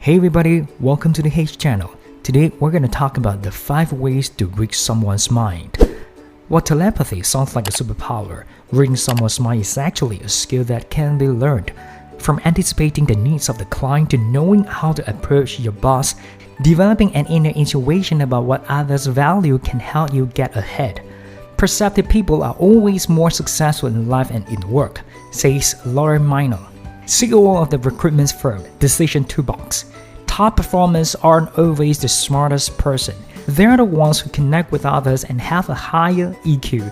Hey everybody, welcome to the H channel. Today we're going to talk about the 5 ways to read someone's mind. While telepathy sounds like a superpower, reading someone's mind is actually a skill that can be learned. From anticipating the needs of the client to knowing how to approach your boss, developing an inner intuition about what others value can help you get ahead. Perceptive people are always more successful in life and in work, says Loren Miner, CEO of the recruitment firm Decision Toolbox. Top performers aren't always the smartest person. They're the ones who connect with others and have a higher EQ.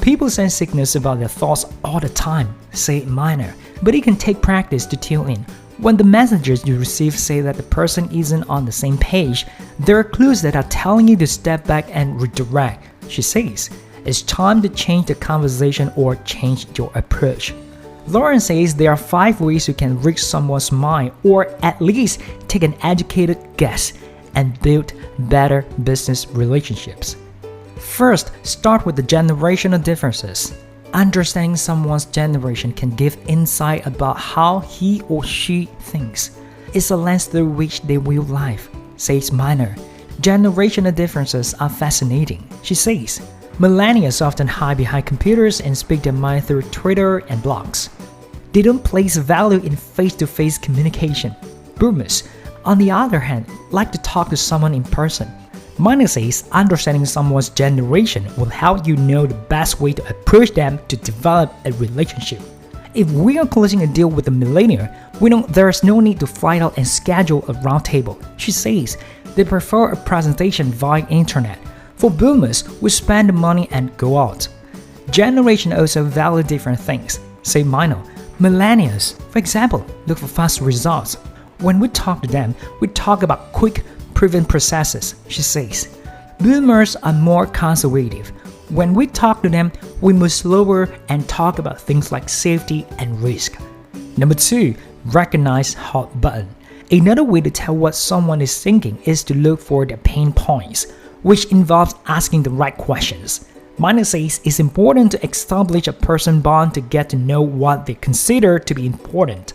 People send signals about their thoughts all the time, say Miner, but it can take practice to tune in. When the messages you receive say that the person isn't on the same page, there are clues that are telling you to step back and redirect, she says. It's time to change the conversation or change your approach. Loren says there are 5 ways you can read someone's mind, or at least take an educated guess and build better business relationships. First, start with the generational differences. Understanding someone's generation can give insight about how he or she thinks. It's a lens through which they view life, says Miner. Generational differences are fascinating, she says. Millennials often hide behind computers and speak their mind through Twitter and blogs. They don't place value in face-to-face communication. Boomers, on the other hand, like to talk to someone in person. Miner says understanding someone's generation will help you know the best way to approach them to develop a relationship. If we are closing a deal with a millennial, we know there's no need to fly out and schedule a roundtable. She says they prefer a presentation via internet. For boomers, we spend the money and go out. Generation also value different things, say Miner. Millennials, for example, look for fast results. When we talk to them, we talk about quick, proven processes, she says. Boomers are more conservative. When we talk to them, we move slower and talk about things like safety and risk. Number 2, recognize hot button. Another way to tell what someone is thinking is to look for their pain points, which involves asking the right questions. Miner says it's important to establish a person bond to get to know what they consider to be important.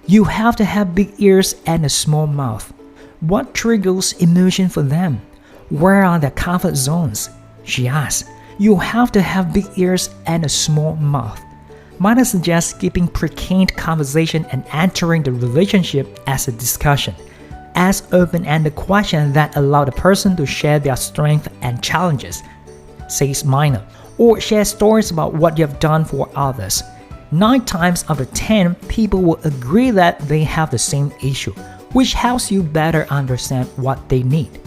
You have to have big ears and a small mouth. What triggers emotion for them? Where are their comfort zones? She asks. You have to have big ears and a small mouth. Miner suggests keeping precinct conversation and entering the relationship as a discussion. Ask open-ended questions that allow the person to share their strengths and challenges, says Miner, or share stories about what you have done for others. 9 times out of 10, people will agree that they have the same issue, which helps you better understand what they need.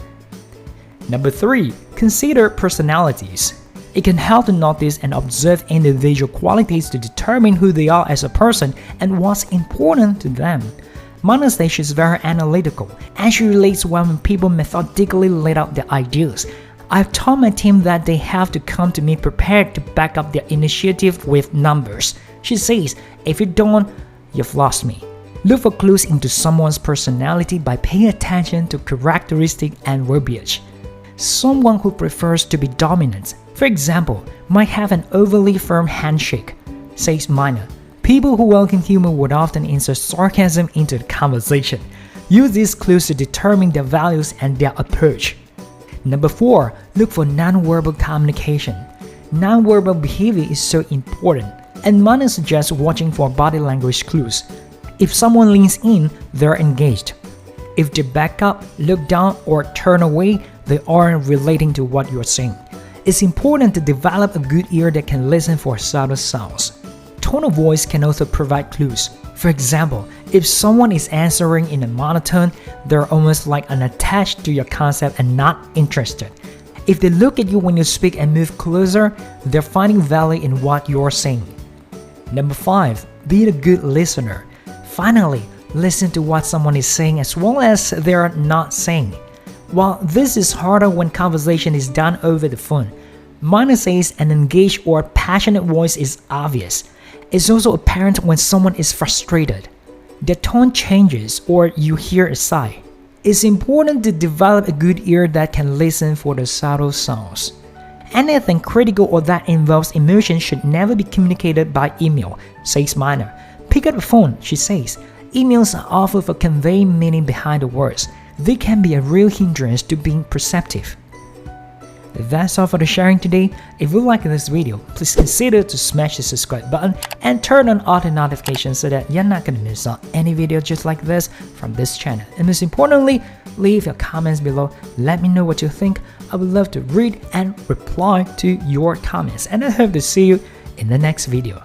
Number 3, consider personalities. It can help to notice and observe individual qualities to determine who they are as a person and what's important to them. Miner says she's very analytical, and she relates well when people methodically lay out their ideas. I've told my team that they have to come to me prepared to back up their initiative with numbers. She says, if you don't, you've lost me. Look for clues into someone's personality by paying attention to characteristics and verbiage. Someone who prefers to be dominant, for example, might have an overly firm handshake, says Miner. People who welcome humor would often insert sarcasm into the conversation. Use these clues to determine their values and their approach. Number 4, look for nonverbal communication. Nonverbal behavior is so important, and Miner suggests watching for body language clues. If someone leans in, they're engaged. If they back up, look down, or turn away, they aren't relating to what you're saying. It's important to develop a good ear that can listen for subtle sounds. Tone of voice can also provide clues. For example, if someone is answering in a monotone, they're almost like unattached to your concept and not interested. If they look at you when you speak and move closer, they're finding value in what you're saying. Number 5, be a good listener. Finally, listen to what someone is saying as well as they're not saying. While this is harder when conversation is done over the phone, Miner says an engaged or passionate voice is obvious. It's also apparent when someone is frustrated. Their tone changes or you hear a sigh. It's important to develop a good ear that can listen for the subtle sounds. Anything critical or that involves emotion should never be communicated by email, says Miner. Pick up the phone, she says. emails are awful for conveying meaning behind the words. They can be a real hindrance to being perceptive. That's all for the sharing today. If you like this video, please consider to smash the subscribe button and turn on all the notifications so that you're not going to miss out any video just like this from this channel. And most importantly, leave your comments below. Let me know what you think. I would love to read and reply to your comments. And I hope to see you in the next video.